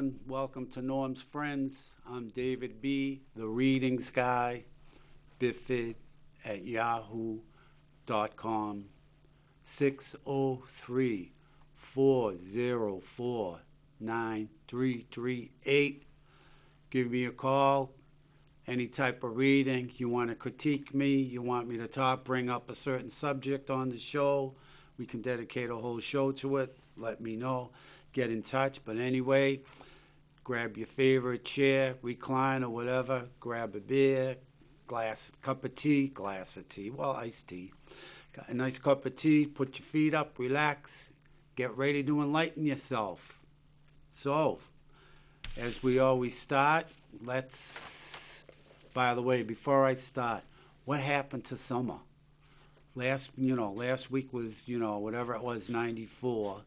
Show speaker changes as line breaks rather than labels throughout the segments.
everyone. Welcome to Norm's Friends. I'm David B., the readings guy, Biffid at yahoo.com, 603-404-9338. Give me a call. Any type of reading. You want to critique me, you want me to bring up a certain subject on the show, we can dedicate a whole show to it. Let me know. Get in touch. But anyway, grab your favorite chair, recline or whatever, grab a beer, cup of tea, glass of tea, well, iced tea. Got a nice cup of tea, put your feet up, relax, get ready to enlighten yourself. So, as we always start, by the way, before I start, what happened to summer? Last week was, whatever it was, 94.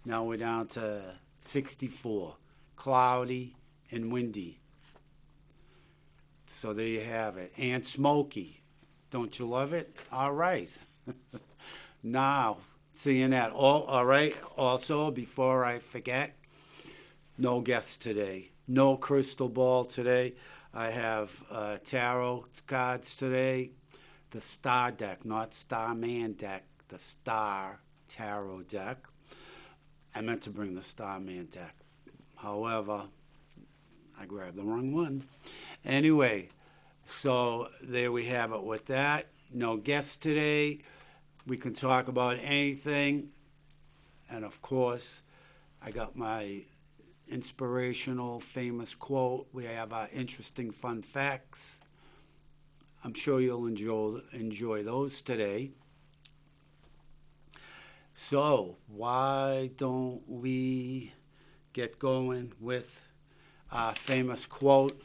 Now we're down to 64, cloudy and windy. So there you have it. And smoky. Don't you love it? All right. Now, seeing that. All right. Also, before I forget, no guests today. No crystal ball today. I have tarot cards today. The Star deck, not Starman deck. The Star Tarot deck. I meant to bring the Starman deck. However, I grabbed the wrong one. Anyway, so there we have it with that. No guests today. We can talk about anything. And of course, I got my inspirational, famous quote. We have our interesting fun facts. I'm sure you'll enjoy those today. So, why don't we get going with our famous quote?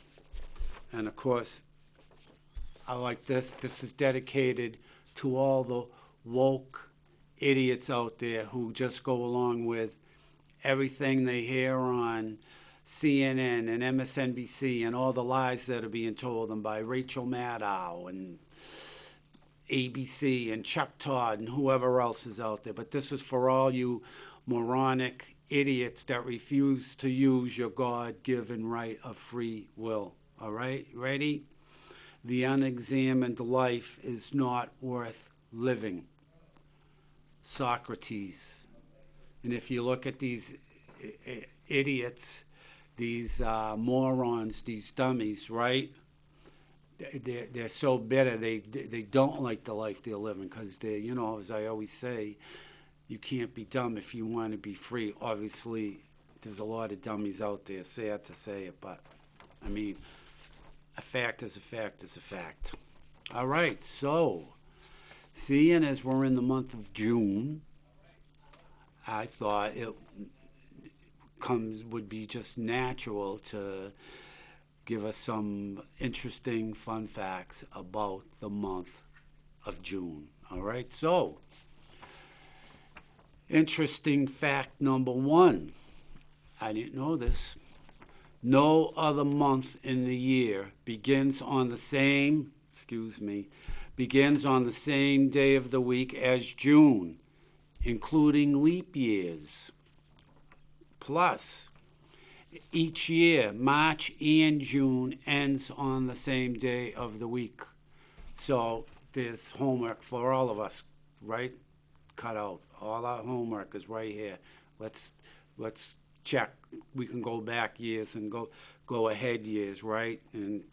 And of course, I like this. This is dedicated to all the woke idiots out there who just go along with everything they hear on CNN and MSNBC and all the lies that are being told them by Rachel Maddow and ABC and Chuck Todd and whoever else is out there. But this is for all you moronic idiots that refuse to use your God-given right of free will. All right? Ready? The unexamined life is not worth living. Socrates. And if you look at these idiots, these morons, these dummies, right? They're so bitter. They don't like the life they're living because they're, as I always say, you can't be dumb if you want to be free. Obviously, there's a lot of dummies out there. Sad to say it, but I mean, a fact is a fact is a fact. All right, so seeing as we're in the month of June, I thought it would be just natural to give us some interesting fun facts about the month of June. All right, so interesting fact number one. I didn't know this. No other month in the year begins on the same day of the week as June, including leap years. Plus, each year, March and June ends on the same day of the week. So there's homework for all of us, right? Cut out. All our homework is right here. Let's check. We can go back years and go ahead years, right? And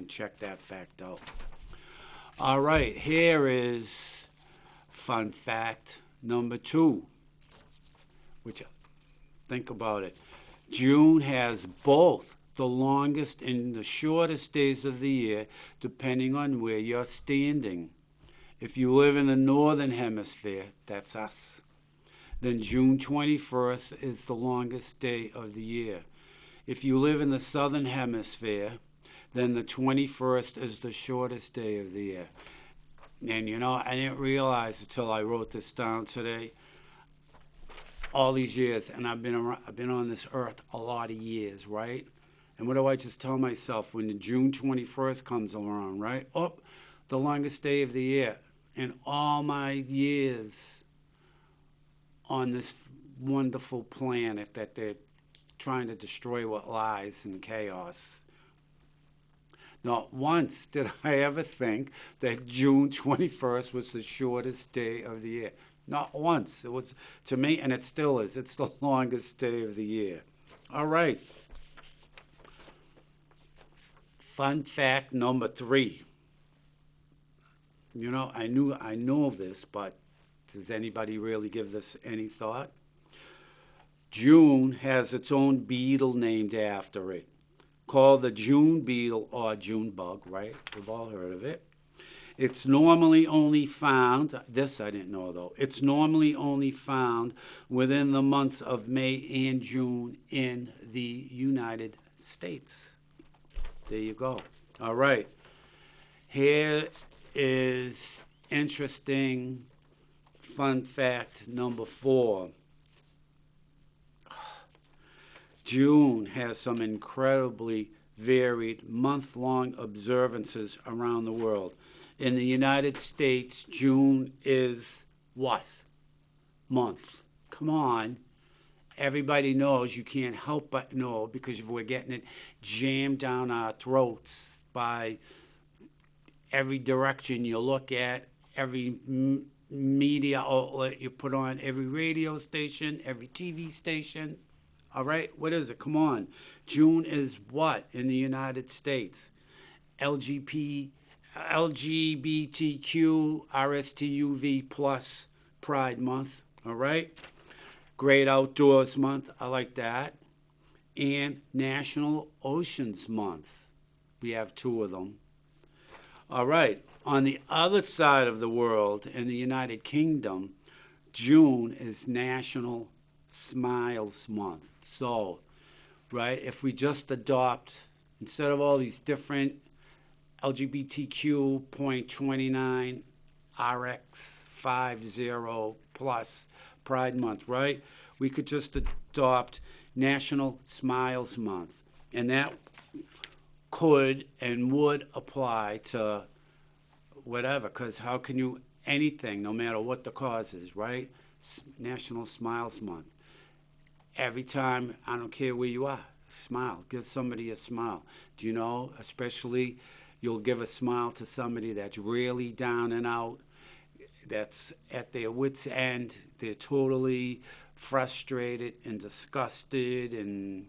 check that fact out. All right, here is fun fact number 2, which, think about it. June has both the longest and the shortest days of the year, depending on where you're standing. If you live in the northern hemisphere, that's us, then June 21st is the longest day of the year. If you live in the southern hemisphere, then the 21st is the shortest day of the year. And I didn't realize until I wrote this down today, all these years, and I've been on this earth a lot of years, right? And what do I just tell myself when the June 21st comes around, right? Oh, the longest day of the year. In all my years on this wonderful planet that they're trying to destroy with lies and chaos. Not once did I ever think that June 21st was the shortest day of the year. Not once. It was, to me, and it still is, it's the longest day of the year. All right. Fun fact number 3. You know, I know this, but does anybody really give this any thought? June has its own beetle named after it, called the June beetle or June bug, right? We've all heard of it. It's normally only found, this I didn't know though, it's normally only found within the months of May and June in the United States. There you go. All right. Here is interesting fun fact number 4. June has some incredibly varied month-long observances around the world. In the United States, June is what? Month. Come on. Everybody knows. You can't help but know because we're getting it jammed down our throats by every direction you look at, every media outlet you put on, every radio station, every TV station. All right, what is it? Come on. June is what in the United States? LGBTQ, RSTUV plus Pride Month. All right. Great Outdoors Month. I like that. And National Oceans Month. We have 2 of them. All right. On the other side of the world, in the United Kingdom, June is National Smiles Month. So, right, if we just adopt, instead of all these different LGBTQ.29 RX50 plus Pride Month, right? We could just adopt National Smiles Month. And that could and would apply to whatever, because how can you, anything, no matter what the cause is, right? National Smiles Month. Every time, I don't care where you are, smile. Give somebody a smile. Do you know, especially you'll give a smile to somebody that's really down and out, that's at their wits' end. They're totally frustrated and disgusted and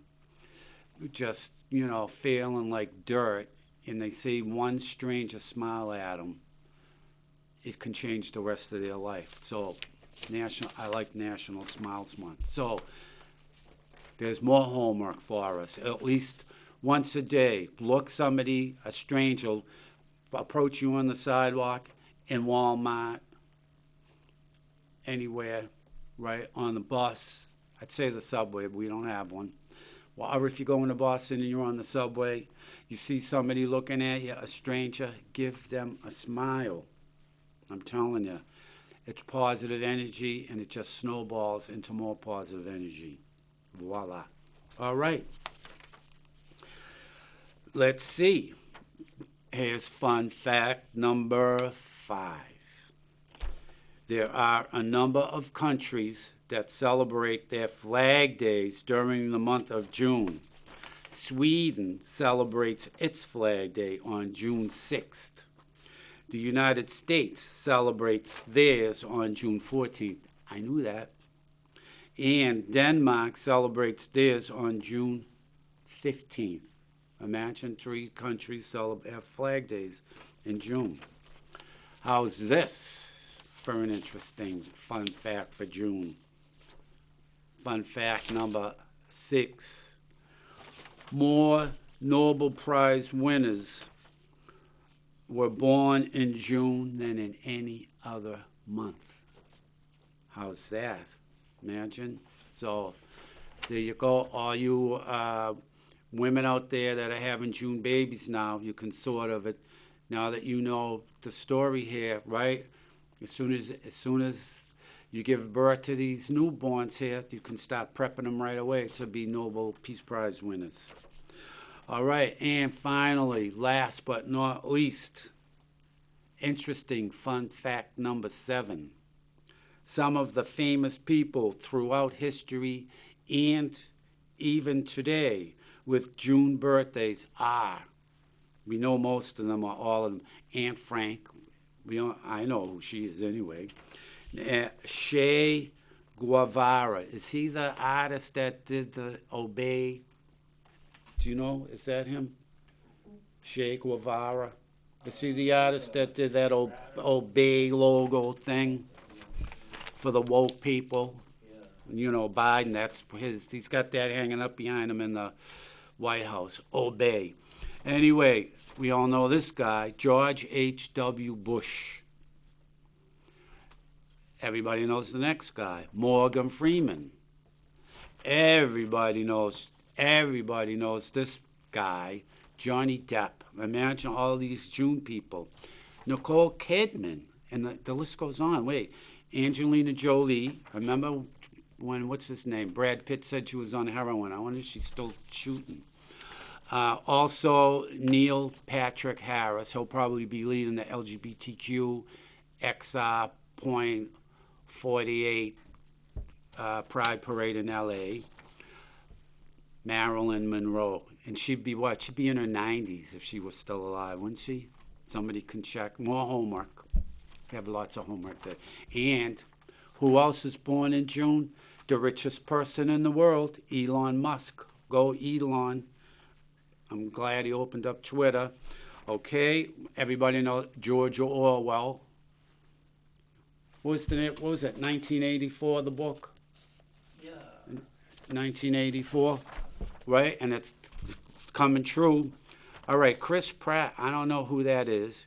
just, you know, feeling like dirt. And they see one stranger smile at them. It can change the rest of their life. So, I like National Smiles Month. So, there's more homework for us. At least once a day, look somebody, a stranger, approach you on the sidewalk, in Walmart, anywhere, right, on the bus. I'd say the subway, but we don't have one. Or if you're going to Boston and you're on the subway, you see somebody looking at you, a stranger, give them a smile. I'm telling you, it's positive energy, and it just snowballs into more positive energy. Voila. All right. Let's see. Here's fun fact number 5. There are a number of countries that celebrate their flag days during the month of June. Sweden celebrates its Flag Day on June 6th. The United States celebrates theirs on June 14th. I knew that. And Denmark celebrates theirs on June 15th. Imagine 3 countries have Flag Days in June. How's this for an interesting fun fact for June? Fun fact number 6. More Nobel Prize winners were born in June than in any other month. How's that? Imagine. So there you go. All you women out there that are having June babies now, you can sort of it, now that you know the story here, right? As soon as you give birth to these newborns here, you can start prepping them right away to be Nobel Peace Prize winners. All right, and finally, last but not least, interesting fun fact number 7. Some of the famous people throughout history and even today with June birthdays are, we know most of them or all of them. Aunt Frank, I know who she is anyway. Che Guevara, is he the artist that did the Obey? Do you know? Is that him? Che Guevara. Is he the artist that did that Obey logo thing for the woke people? You know, Biden, that's he's got that hanging up behind him in the White House. Obey. Anyway, we all know this guy, George H.W. Bush. Everybody knows the next guy, Morgan Freeman. Everybody knows this guy, Johnny Depp. Imagine all these June people. Nicole Kidman, and the list goes on. Wait, Angelina Jolie. Remember when, what's his name? Brad Pitt said she was on heroin. I wonder if she's still shooting. Also, Neil Patrick Harris. He'll probably be leading the LGBTQ XR.48 Pride Parade in L.A. Marilyn Monroe. And she'd be what? She'd be in her 90s if she was still alive, wouldn't she? Somebody can check. More homework. We have lots of homework today. And who else is born in June? The richest person in the world, Elon Musk. Go Elon. I'm glad he opened up Twitter. Okay, everybody knows George Orwell. What was it? 1984, the book? Yeah. 1984, right? And it's coming true. All right, Chris Pratt, I don't know who that is.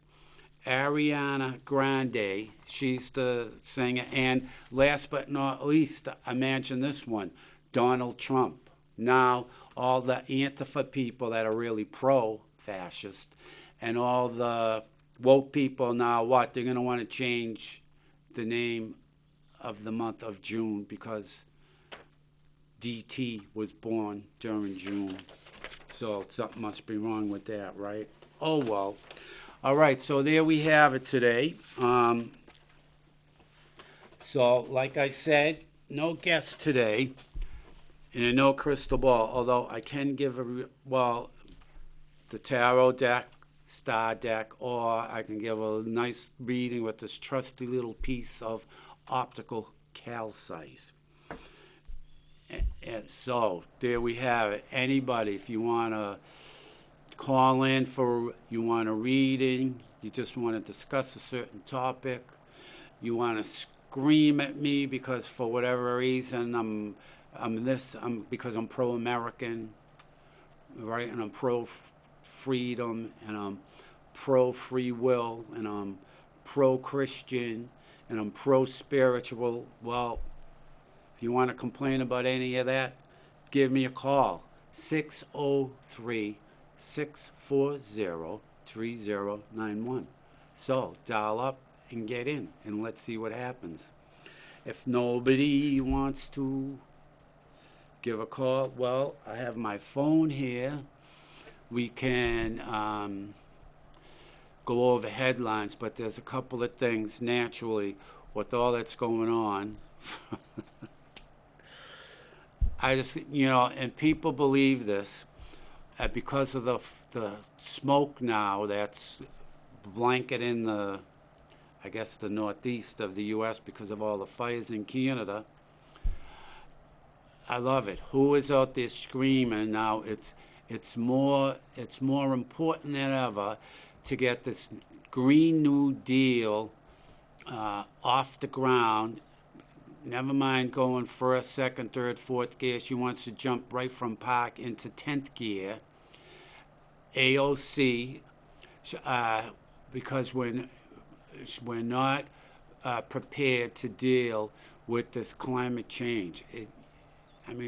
Ariana Grande, she's the singer. And last but not least, imagine this one, Donald Trump. Now, all the Antifa people that are really pro-fascist and all the woke people now, what? They're going to want to change the name of the month of June because DT was born during June. So something must be wrong with that, right? Oh, well. All right, so there we have it today. So, like I said, no guests today and no crystal ball, although I can give the tarot deck, star deck, or I can give a nice reading with this trusty little piece of optical calcite. And so, there we have it. Anybody, if you want to call in you want a reading, you just want to discuss a certain topic, you want to scream at me because for whatever reason because I'm pro-American, right, and I'm pro-freedom, and I'm pro-free will, and I'm pro-Christian, and I'm pro-spiritual. Well, if you want to complain about any of that, give me a call, 603-640-3091. So dial up and get in, and let's see what happens. If nobody wants to give a call, well, I have my phone here. We can go over headlines, but there's a couple of things naturally with all that's going on. I just, and people believe this because of the smoke now that's blanketing the northeast of the U.S. because of all the fires in Canada. I love it. Who is out there screaming now? It's more important than ever to get this Green New Deal off the ground. Never mind going first, second, third, fourth gear. She wants to jump right from park into 10th gear. AOC, because we're not prepared to deal with this climate change.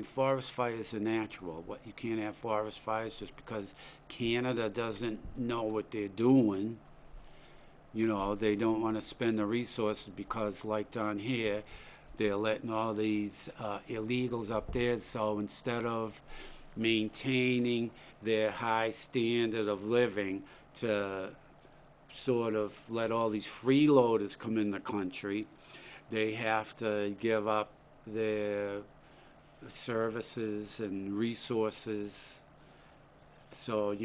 Forest fires are natural. You can't have forest fires just because Canada doesn't know what they're doing. They don't want to spend the resources because, like down here, they're letting all these illegals up there. So instead of maintaining their high standard of living to sort of let all these freeloaders come in the country, they have to give up their services and resources. So,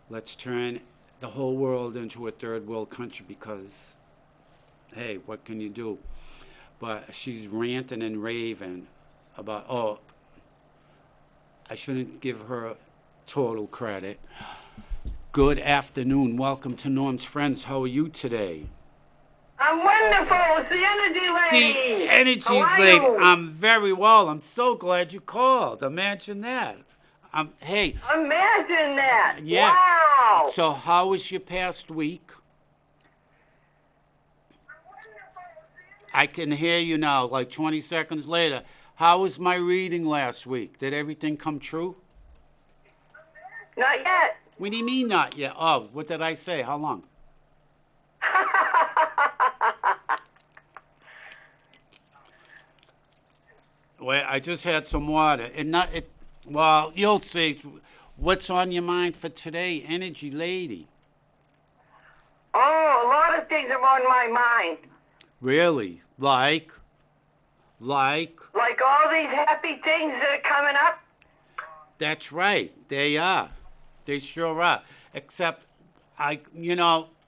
let's turn the whole world into a third world country because, hey, what can you do? But she's ranting and raving about, oh, I shouldn't give her total credit. Good afternoon. Welcome to Norm's Friends. How are you today?
I'm wonderful. It's the energy lady.
The energy
How are
lady.
you?
I'm very well. I'm so glad you called. Imagine that. Hey,
Imagine that.
yeah.
Wow.
So how was your past week? I can hear you now, like 20 seconds later. How was my reading last week? Did everything come true?
Not yet.
What do you mean not yet? Oh, what did I say? How long? Well, I just had some water. Well, you'll see. What's on your mind for today, energy lady?
Oh, a lot of things are on my mind.
Really? Like?
Like all these happy things that are coming up.
That's right. They are. They sure are. Except,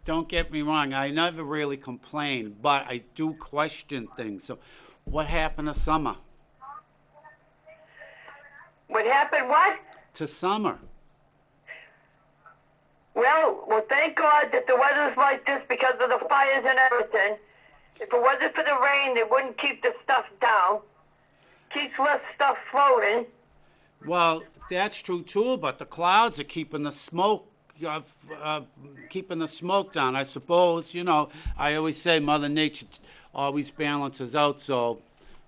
don't get me wrong. I never really complain, but I do question things. So, what happened to summer?
What happened? What?
To summer.
Well, thank God that the weather's like this because of the fires and everything. If it wasn't for the rain, they wouldn't keep the stuff down. Keeps less stuff floating.
Well, that's true too, but the clouds are keeping the smoke down. I suppose, I always say Mother Nature always balances out, so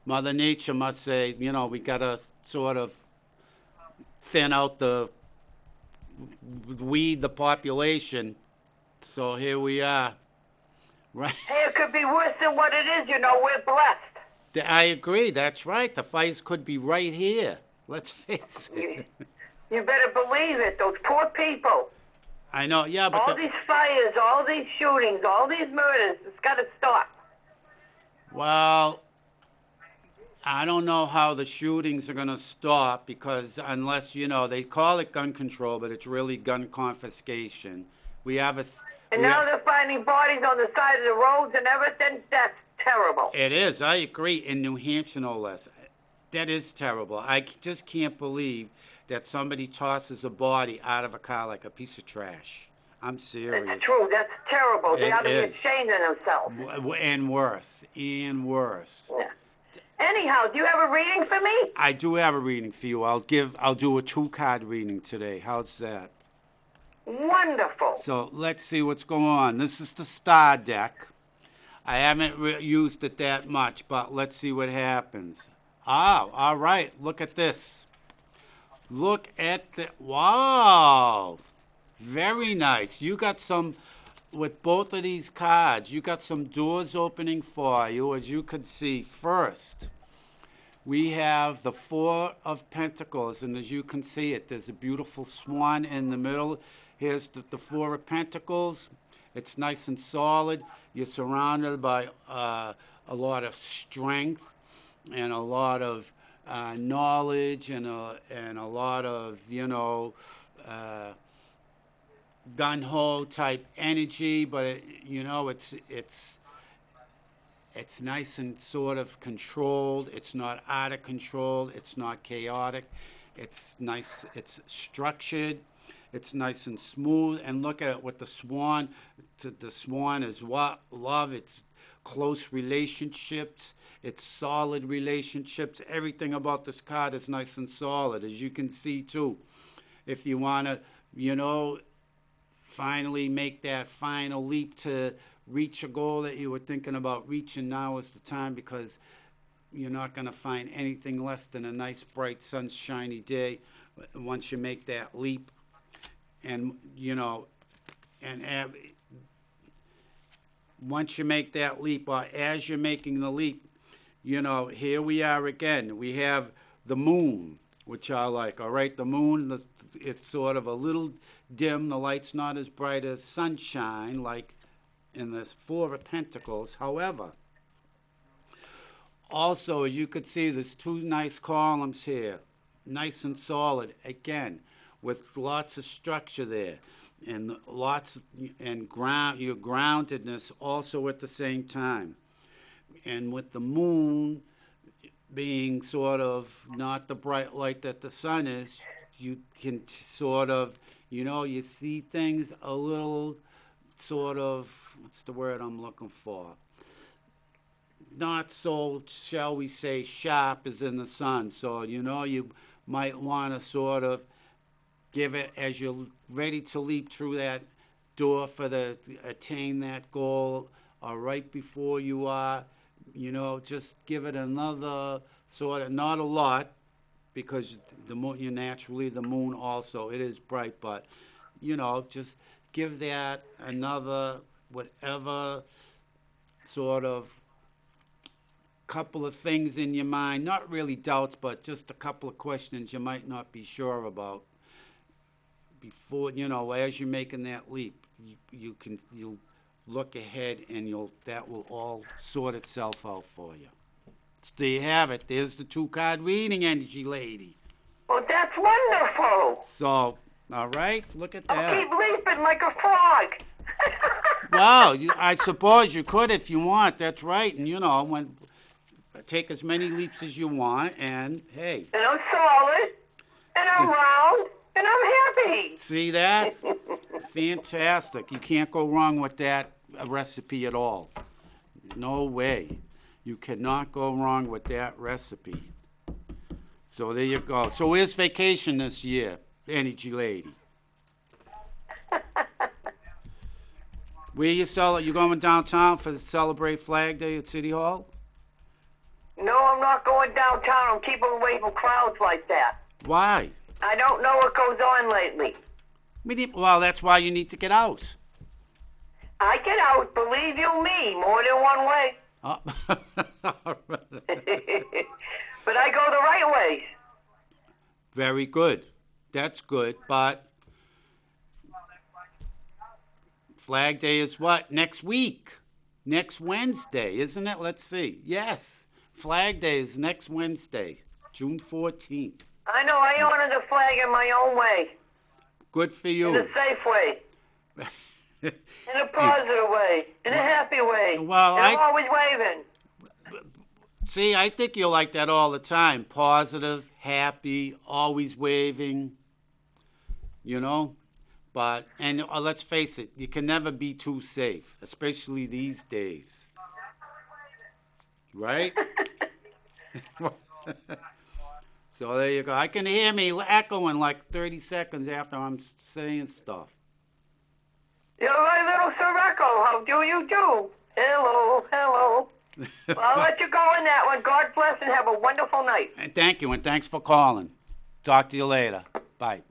Mother Nature must say, we got to sort of thin out weed the population. So here we are. Right.
Hey, it could be worse than what it is, we're blessed.
I agree, that's right. The fires could be right here. Let's face it.
You better believe it. Those poor people.
I know, yeah, but
all these fires, all these shootings, all these murders, it's got to stop.
Well, I don't know how the shootings are going to stop because unless, they call it gun control, but it's really gun confiscation.
And now they're finding bodies on the side of the roads and everything. That's terrible.
It is. I agree. In New Hampshire, no less. That is terrible. I just can't believe that somebody tosses a body out of a car like a piece of trash. I'm serious.
That's true. That's terrible. They ought to be ashamed of themselves.
And worse. And worse.
Yeah. Anyhow, do you have a reading for me?
I do have a reading for you. I'll do a 2-card reading today. How's that?
Wonderful.
So let's see what's going on. This is the Star deck. I haven't used it that much, but let's see what happens. Oh, all right. Look at this. Look at wow. Very nice. You got with both of these cards, you got some doors opening for you, as you could see. First, we have the 4 of Pentacles, and as you can see it, there's a beautiful swan in the middle. Here's the 4 of Pentacles. It's nice and solid. You're surrounded by a lot of strength and a lot of knowledge and a lot of, gung-ho type energy, but it's nice and sort of controlled. It's not out of control. It's not chaotic. It's nice. It's structured. It's nice and smooth. And look at it with the swan. The swan is love. It's close relationships. It's solid relationships. Everything about this card is nice and solid, as you can see too. If you want to, finally make that final leap to reach a goal that you were thinking about reaching, now is the time, because you're not going to find anything less than a nice, bright, sunshiny day once you make that leap. And, once you make that leap, or as you're making the leap, here we are again. We have the moon, which I like. All right, the moon, it's sort of a little dim. The light's not as bright as sunshine, like in this 4 of Pentacles. However, Also, as you could see, there's two nice columns here, nice and solid, again, with lots of structure there, and your groundedness also at the same time. And with the moon being sort of not the bright light that the sun is, you can sort of, you see things a little sort of, what's the word I'm looking for? Not so, shall we say, sharp as in the sun. So, you might want to sort of give it as you're ready to leap through that door attain that goal, or right before you are, just give it another sort of, not a lot, because the moon also, it is bright, but, just give that another, whatever sort of couple of things in your mind, not really doubts, but just a couple of questions you might not be sure about before, as you're making that leap. You'll look ahead, and that will all sort itself out for you. So there you have it. There's the 2-card reading, Energy Lady.
Well, that's wonderful.
So, all right, look at that.
I'll keep leaping like a frog.
Well, I suppose you could if you want. That's right. And, take as many leaps as you want, and hey.
And I'm solid, and I'm round, and I'm happy.
See that? Fantastic. You can't go wrong with that recipe at all. No way. You cannot go wrong with that recipe. So there you go. So where's vacation this year, Energy Lady? Where you going downtown to celebrate Flag Day at City Hall?
No, I'm not going downtown. I'm keeping away from crowds like that.
Why?
I don't know what goes on lately.
Well, that's why you need to get out.
I get out, believe you me, more than one way. But I go the right ways.
Very good. That's good, but Flag Day is what? Next week. Next Wednesday, isn't it? Let's see. Yes. Flag Day is next Wednesday, June 14th.
I know. I honor the flag in my own way.
Good for you.
In a safe way. In a positive way. In a happy way.
Well,
and I'm always waving.
See, I think you're like that all the time. Positive, happy, always waving, But, and let's face it, you can never be too safe, especially these days. Right? So there you go. I can hear me echoing like 30 seconds after I'm saying stuff.
You're my little Sirocco. How do you do? Hello, hello. Well, I'll let you go in that one. God bless and have a wonderful night.
And thank you, and thanks for calling. Talk to you later. Bye.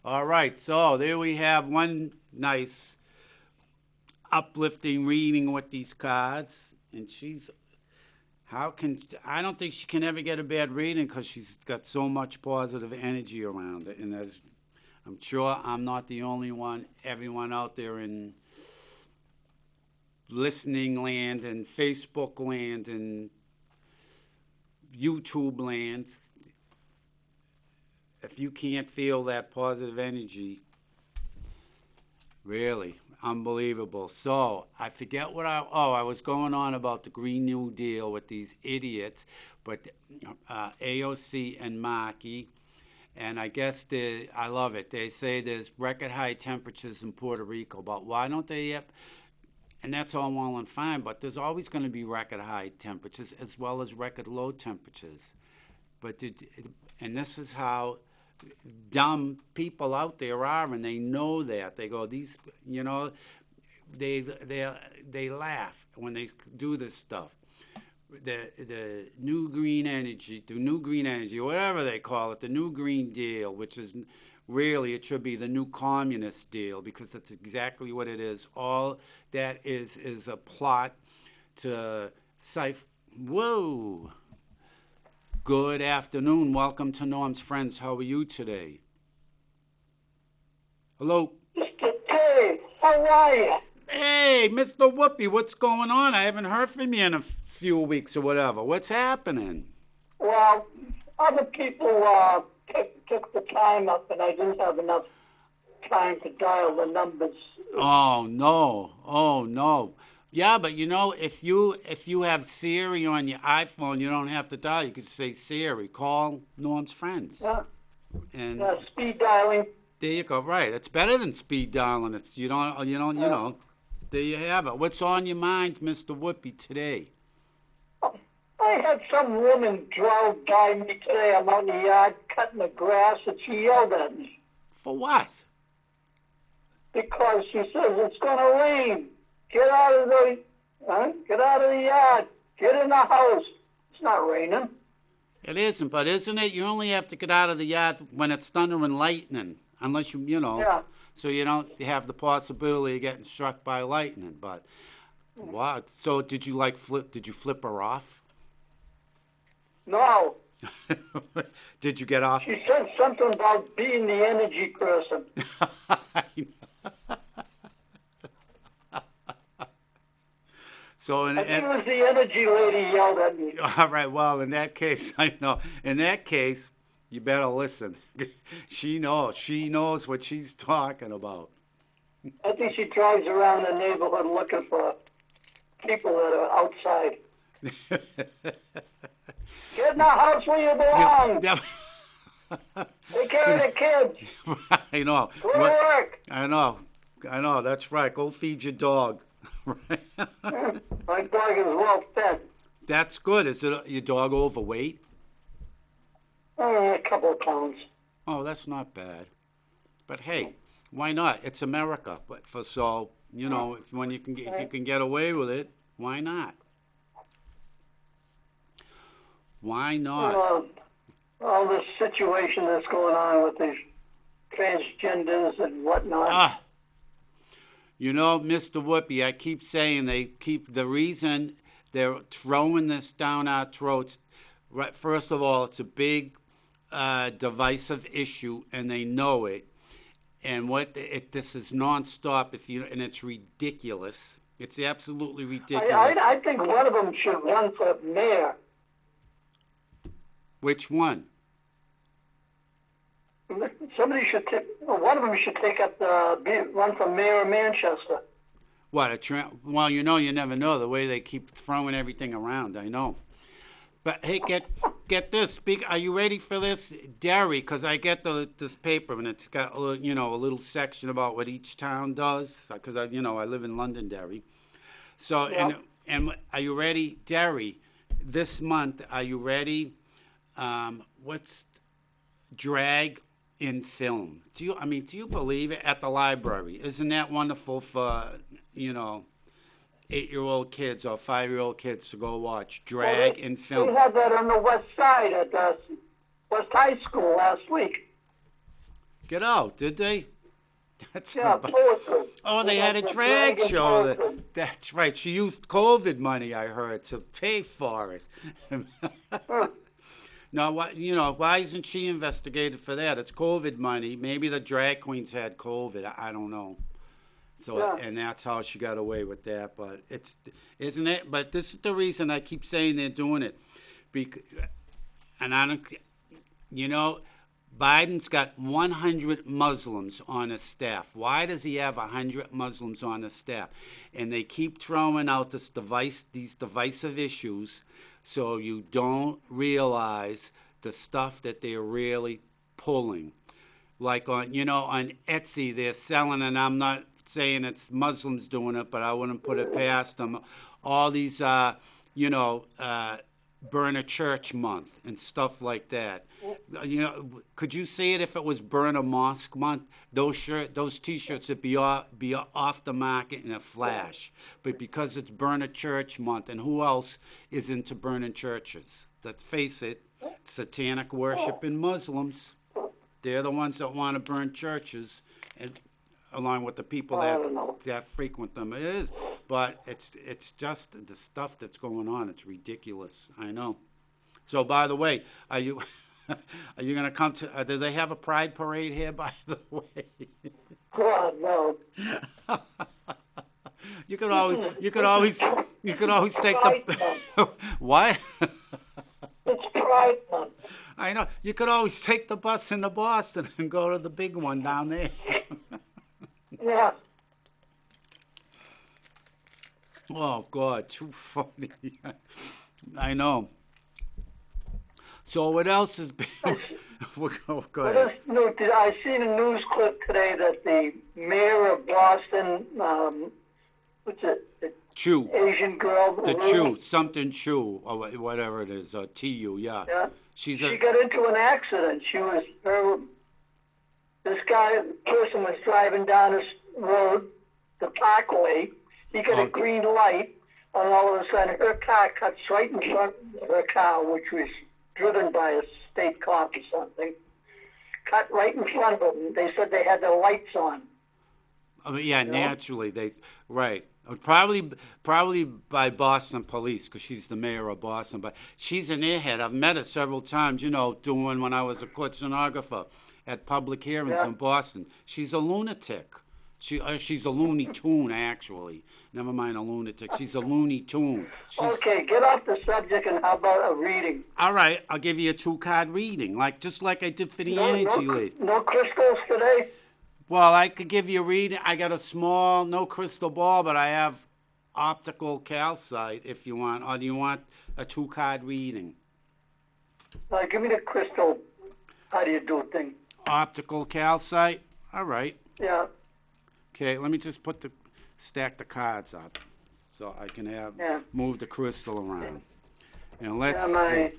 All right, so there we have one nice uplifting reading with these cards. And I don't think she can ever get a bad reading because she's got so much positive energy around it. And I'm sure I'm not the only one. Everyone out there in listening land and Facebook land and YouTube land, if you can't feel that positive energy, really unbelievable. So I forget what I was going on about the Green New Deal with these idiots, but AOC and Markey, and I guess I love it. They say there's record high temperatures in Puerto Rico, but why don't they have? And that's all well and fine, but there's always going to be record high temperatures as well as record low temperatures. And this is how dumb people out there are, and they know that. They go, these, they laugh when they do this stuff. The new green energy, whatever they call it, the new Green Deal, which is really, it should be the new communist deal, because that's exactly what it is. All that is a plot to Whoa. Good afternoon. Welcome to Norm's Friends. How are you today? Hello?
Mr. K, how are you?
Hey, Mr. Whoopi, what's going on? I haven't heard from you in a few weeks or whatever. What's happening?
Well, other people took the time up, and I didn't have enough time to dial the numbers.
Oh no. Oh no. Yeah, but you know, if you have Siri on your iPhone, you don't have to dial. You could say Siri, call Norm's friends,
Yeah,
and
speed dialing.
there you go. Right, it's better than speed dialing. It's you know. There you have it. What's on your mind, Mr. Whoopi, today?
I had some woman drive by me today. I'm out in the yard cutting the grass, and she yelled at me
For what?
because she says it's going to rain. Get out of the yard. Get in the house. It's not raining.
It isn't, but isn't it? You only have to get out of the yard when it's thunder and lightning, unless you know.
Yeah.
So you don't have the possibility of getting struck by lightning. But what? So did you flip? Did you flip her off?
No.
Did you get off?
She said something about being the energy person.
So
I think it was the energy lady yelled at me.
all right. Well, in that case, I know. In that case, you better listen. She knows. She knows what she's talking about.
I think she drives around the neighborhood looking for people that are outside. Get in the house where you belong. Take care of the kids.
I know.
Go to work.
I know. That's right. Go feed your dog. Right.
My dog is well fed.
That's good. Is your dog overweight?
A couple of pounds.
Oh, that's not bad. But hey, why not? It's America. But if you can get away with it, why not? Why not?
All this situation that's going on with these transgenders and whatnot.
You know, Mr. Whoopi, I keep saying the reason they're throwing this down our throats. Right, first of all, it's a big divisive issue, and they know it. And this is nonstop. And it's ridiculous. It's absolutely ridiculous.
I think one of them should run for mayor.
Which one?
One of them should take up run for mayor of Manchester.
What well, you never know the way they keep throwing everything around. I know. But hey, get this. Are you ready for this, Derry? Because I get this paper and it's got a little section about what each town does. Because I live in Londonderry. So
Yep.
and are you ready, Derry? This month, are you ready? What's drag in film? Do you believe it? At the library, isn't that wonderful for 8-year-old kids or 5-year-old kids to go watch drag in film?
They had that on the west side at West High School last week.
Get out, did they? That's
Poetry.
Oh, they had a drag show. That's right. She used COVID money, I heard, to pay for it. Now, why isn't she investigated for that? It's COVID money. Maybe the drag queens had COVID. I don't know. So, and that's how she got away with that. But isn't it? But this is the reason I keep saying they're doing it. And I don't, Biden's got 100 Muslims on his staff. Why does he have 100 Muslims on his staff? And they keep throwing out these divisive issues, so you don't realize the stuff that they're really pulling. Like on Etsy, they're selling, and I'm not saying it's Muslims doing it, but I wouldn't put it past them. All these, Burn a Church Month and stuff like that. Could you see it if it was Burn a Mosque Month? Those T-shirts would be off the market in a flash. But because it's Burn a Church Month, and who else is into burning churches? Let's face it, satanic worship in Muslims. They're the ones that want to burn churches, and along with the people that frequent them. It is, but it's just the stuff that's going on. It's ridiculous. I know. So, by the way, are you going to come to? Do they have a pride parade here? By the way.
God, no.
You could always take the what?
It's Pride Month.
I know. You could always take the bus into Boston and go to the big one down there.
Yeah.
Oh God, too funny. I know. So what else has been? Go ahead.
I seen a news clip today that the mayor of Boston, what's it, the
Chew.
Asian girl,
The Chew, something Chew, or whatever it is, TU, yeah.
Yeah.
She
She got into an accident. This person was driving down this road, the parkway. He got a green light, and all of a sudden her car cuts right in front of her car, which was driven by a state cop or something. Cut right in front of them. They said they had the lights on.
I mean, yeah, naturally right. Probably by Boston police, because she's the mayor of Boston. But she's an airhead. I've met her several times. Doing when I was a court stenographer at public hearings in Boston. She's a lunatic. She's a Looney Tune, actually. Never mind a lunatic. She's a Looney Tune.
Okay, get off the subject and how about a reading?
All right, I'll give you a 2-card reading, just like I did for the energy lead.
No crystals today?
Well, I could give you a reading. I got a small, no crystal ball, but I have optical calcite if you want. Or do you want a 2-card reading?
Give me the crystal. How do you do it thing?
Optical calcite? All right.
Yeah.
Okay, let me just stack the cards up so I can move the crystal around. And let's see.
My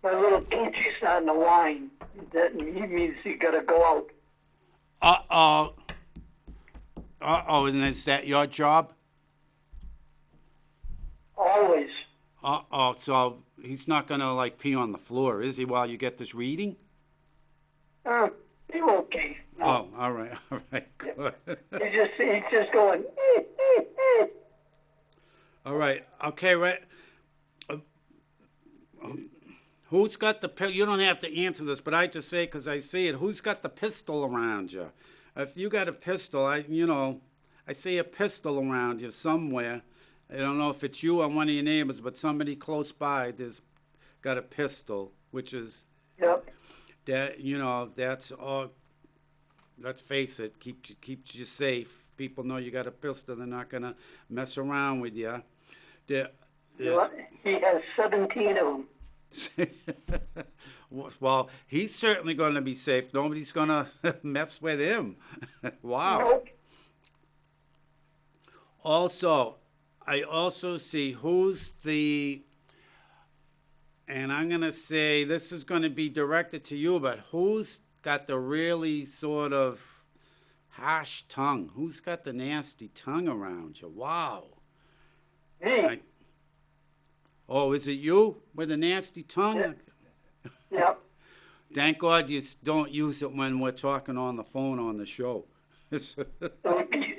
little Gucci's on the line. That means you got to go out.
And is that your job?
Always.
So he's not going to, pee on the floor, is he, while you get this reading?
You're okay.
No. Oh, all right, good.
He's just going,
All right, okay, right. Who's got the you don't have to answer this, but I just say because I see it. Who's got the pistol around you? If you got a pistol, I see a pistol around you somewhere. I don't know if it's you or one of your neighbors, but somebody close by there's got a pistol, which is that's all. Let's face it, keeps you safe. People know you got a pistol; they're not gonna mess around with you.
he has 17 of them.
Well, he's certainly going to be safe. Nobody's going to mess with him. Wow.
Nope.
Also, I also see who's and I'm going to say this is going to be directed to you, but who's got the really sort of harsh tongue? Who's got the nasty tongue around you? Wow.
Me.
Oh, is it you with a nasty tongue?
Yep.
Thank God you don't use it when we're talking on the phone on the show.
It would be,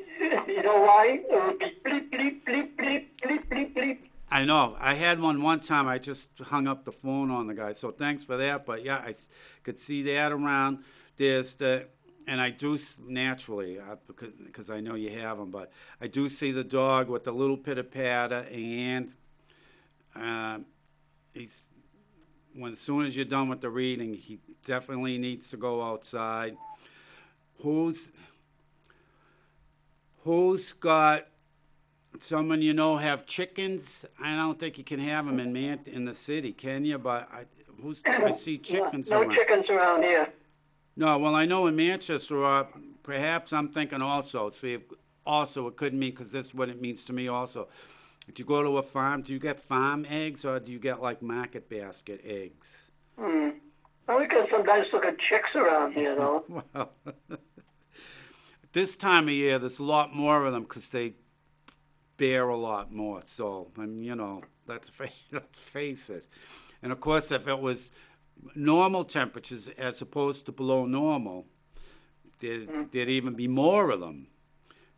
you know why? It would be bleep, bleep, bleep, bleep, bleep, bleep, bleep.
I know. I had one time. I just hung up the phone on the guy. So thanks for that. But yeah, I could see that around. And I do naturally, because I know you have them, but I do see the dog with the little pitter-patter, and as soon as you're done with the reading, he definitely needs to go outside. Who's got someone have chickens? I don't think you can have them in the city, can you? But I see chickens
No
around.
chickens around here.
No, well, I know in Manchester, perhaps I'm thinking also, it could mean, because this is what it means to me also. If you go to a farm, do you get farm eggs or do you get market basket eggs?
Well, we got some nice looking chicks around here, though.
Well, this time of year, there's a lot more of them because they bear a lot more. So, let's face it. And of course, if it was normal temperatures as opposed to below normal, there'd even be more of them.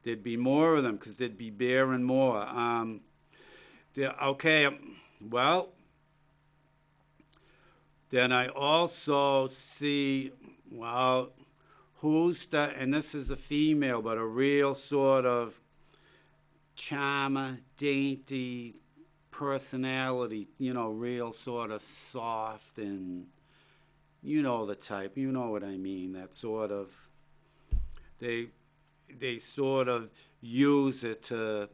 There'd be more of them because they'd be bearing more. Okay, well, then I also see, who's and this is a female, but a real sort of charmer, dainty personality, real sort of soft and the type, you know what I mean, that sort of, they sort of use it to,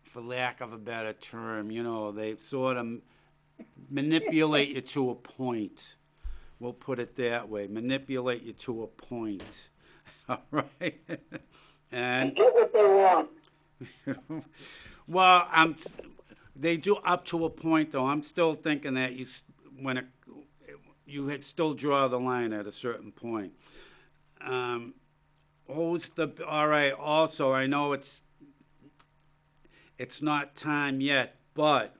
for lack of a better term, they sort of manipulate you to a point. We'll put it that way, manipulate you to a point. All right? And
Get what they want.
well, they do up to a point, though. I'm still thinking that you had still draw the line at a certain point. All right, also, I know it's not time yet, but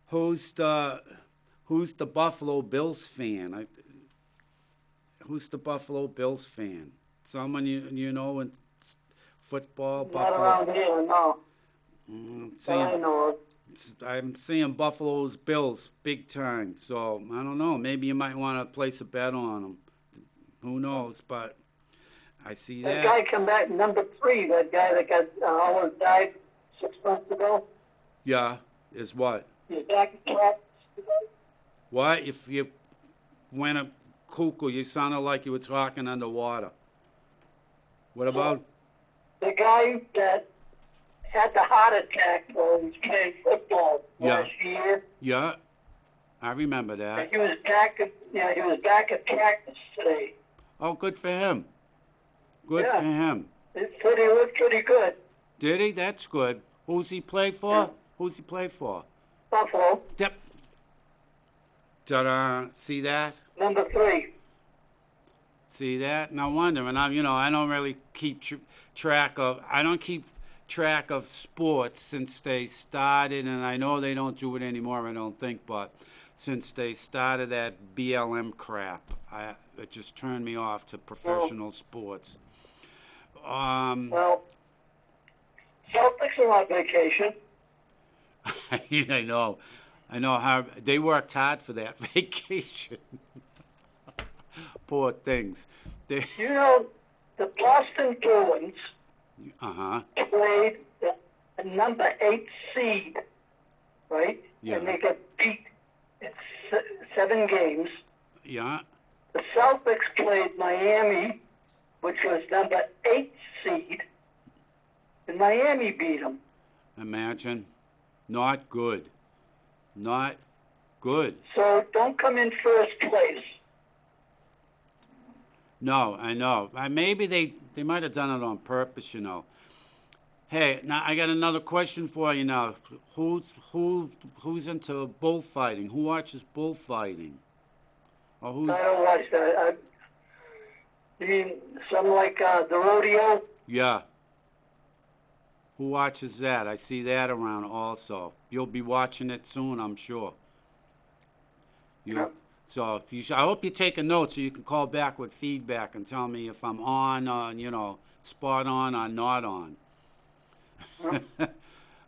who's the Buffalo Bills fan? Who's the Buffalo Bills fan? Someone you know in football?
Not
Buffalo?
around here, no.
Saying,
I know of.
I'm seeing Buffalo's Bills big time, so I don't know. Maybe you might want to place a bet on them. Who knows? But I see
That
that.
guy come back number 3. That guy that got almost died 6 months ago.
Yeah, is what?
He's back in practice.
What? If you went a cuckoo, you sounded like you were talking underwater. What about?
The guy that had the heart attack while he was playing football
Yeah.
last year.
Yeah, I remember
And
that.
he was back at practice today.
Oh, good for him. Good
Yeah.
for him.
He said he looked pretty good.
Did he? That's good. Who's he play for?
Yeah.
Who's he play for?
Buffalo,
Yep. Ta-da. See that?
number 3.
See that? No wonder. And I don't really keep track of. I don't keep track of sports since they started, and I know they don't do it anymore. I don't think, but since they started that BLM crap, it just turned me off to professional sports.
Well, Celtics are on vacation.
I know how they worked hard for that vacation. Poor things. They,
You know, the Boston Bruins played the number 8 seed, right?
Yeah.
And they got beat in 7 games.
Yeah.
The Celtics played Miami, which was number 8 seed, and Miami beat them.
Imagine. Not good. Not good.
So don't come in first place.
No, I know. Maybe they might have done it on purpose, Hey, now I got another question for you now. Who's into bullfighting? Who watches bullfighting? Or who's
I don't watch that. You mean something like the rodeo?
Yeah. Who watches that? I see that around also. You'll be watching it soon, I'm sure.
Yeah.
So I hope you take a note so you can call back with feedback and tell me if I'm on, spot on or not on.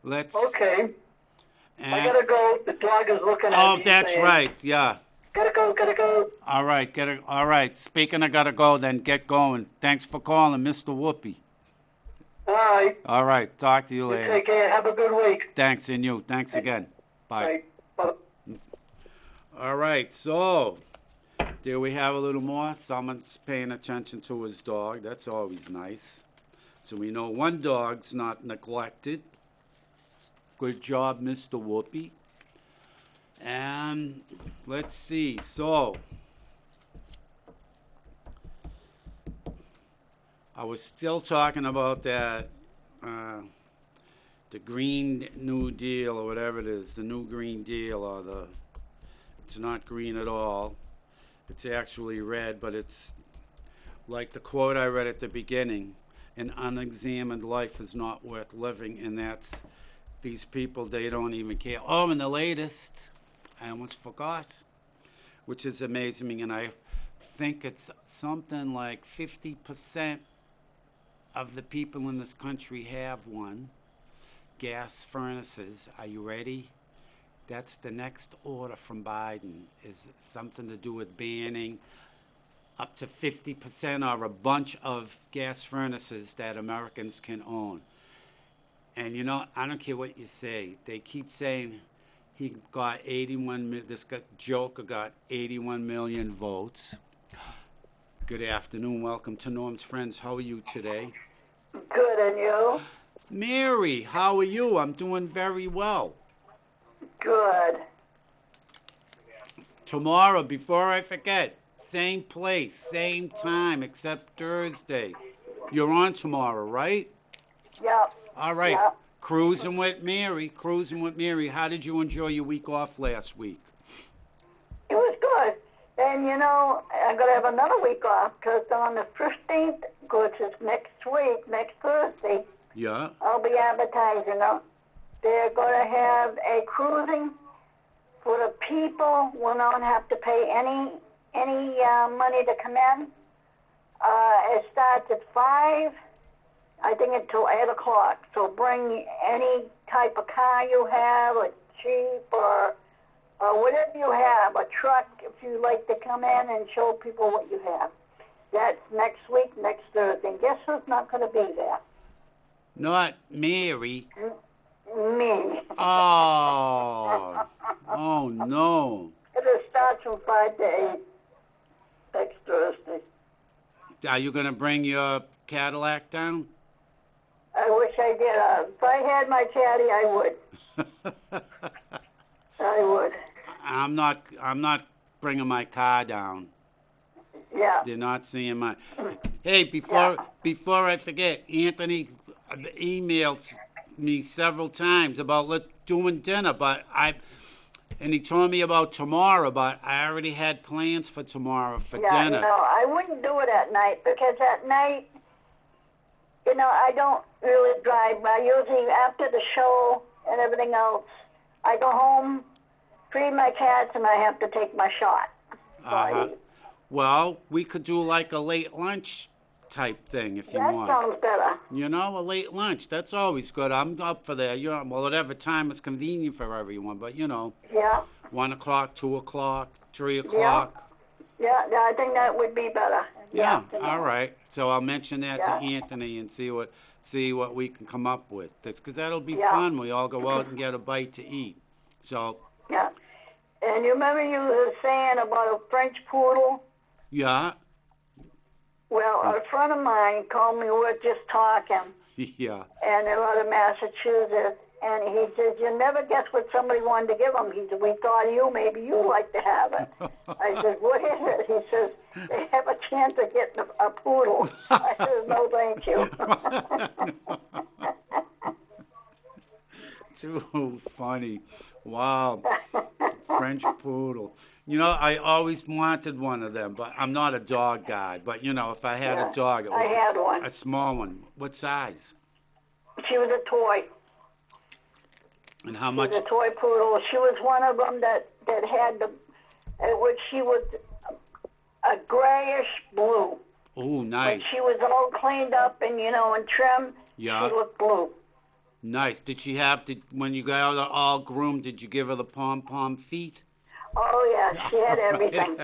Let's.
Okay.
And,
I gotta go. The dog is looking at me.
oh, that's
saying,
right. Yeah.
Gotta go.
All right. All right. Speaking of gotta go, then get going. Thanks for calling, Mr. Whoopi.
All right.
All right. Talk to you later.
Take care. Have a good week.
Thanks, and you. Thanks again. Bye.
Bye.
All right, so there we have a little more. Someone's paying attention to his dog. That's always nice. So we know one dog's not neglected. Good job, Mr. Whoopi. And let's see. So I was still talking about that, the Green New Deal or whatever it is, the New Green Deal or the. It's not green at all. It's actually red, but it's like the quote I read at the beginning, an unexamined life is not worth living, and that's these people, they don't even care. Oh, and the latest, I almost forgot, which is amazing, and I think it's something like 50% of the people in this country have one. Gas furnaces, are you ready? That's the next order from Biden, is something to do with banning up to 50% or a bunch of gas furnaces that Americans can own. And I don't care what you say. They keep saying he got this Joker got 81 million votes. Good afternoon. Welcome to Norm's Friends. How are you today?
Good, and you?
Mary, how are you? I'm doing very well.
Good.
Tomorrow, before I forget, same place, same time, except Thursday. You're on tomorrow, right?
Yep.
All right.
Yep.
Cruising with Mary. How did you enjoy your week off last week?
It was good. And, I'm going to have another week off because on the 15th, which is next week, next Thursday,
Yeah.
I'll be advertising them. They're going to have a cruising for the people. Will not have to pay any money to come in. It starts at 5, I think, until 8 o'clock. So bring any type of car you have, a Jeep or whatever you have, a truck, if you like to come in and show people what you have. That's next week, next Thursday. And guess who's not going to be there?
Not Mary.
Me.
Oh. Oh, no.
It starts from 5 to 8 next Thursday.
Are you going to bring your Cadillac down?
I wish I did. If I had my caddy, I would. I would.
I'm not bringing my car down.
Yeah.
They're not seeing my. Hey, before I forget, Anthony emailed me several times about doing dinner, and he told me about tomorrow, but I already had plans for tomorrow for dinner.
No, I wouldn't do it at night because at night, I don't really drive. I usually, after the show and everything else, I go home, feed my cats, and I have to take my shot. So
Well, we could do like a late lunch type thing if you want.
That sounds better.
A late lunch. That's always good. I'm up for that. Whatever time is convenient for everyone. But,
Yeah.
1 o'clock, 2 o'clock, 3 o'clock.
Yeah, I think that would be better.
Yeah, all right. So I'll mention that to
Yeah.
Anthony and see what we can come up with. Because that'll be
Yeah.
fun. We all go out and get a bite to eat. So,
Yeah. And you remember you were saying about a French poodle?
yeah.
Well, a friend of mine called me. We were just talking,
Yeah.
and they're out of Massachusetts. And he says, you never guess what somebody wanted to give him. He said, we thought of you. Maybe you'd like to have it. I said, what is it? He says, they have a chance of getting a poodle. I said, no, thank you.
Too funny. Wow. French poodle. I always wanted one of them, but I'm not a dog guy. But, if I had a dog, it would
I had one.
a small one. What size?
She was a toy.
And how
She
much?
was a toy poodle. She was one of them that had she was a grayish blue.
Oh,
When
nice.
she was all cleaned up and, and trim,
Yeah.
she looked blue.
Nice. Did she when you got her all groomed, did you give her the pom-pom feet?
Oh, yeah, she had everything.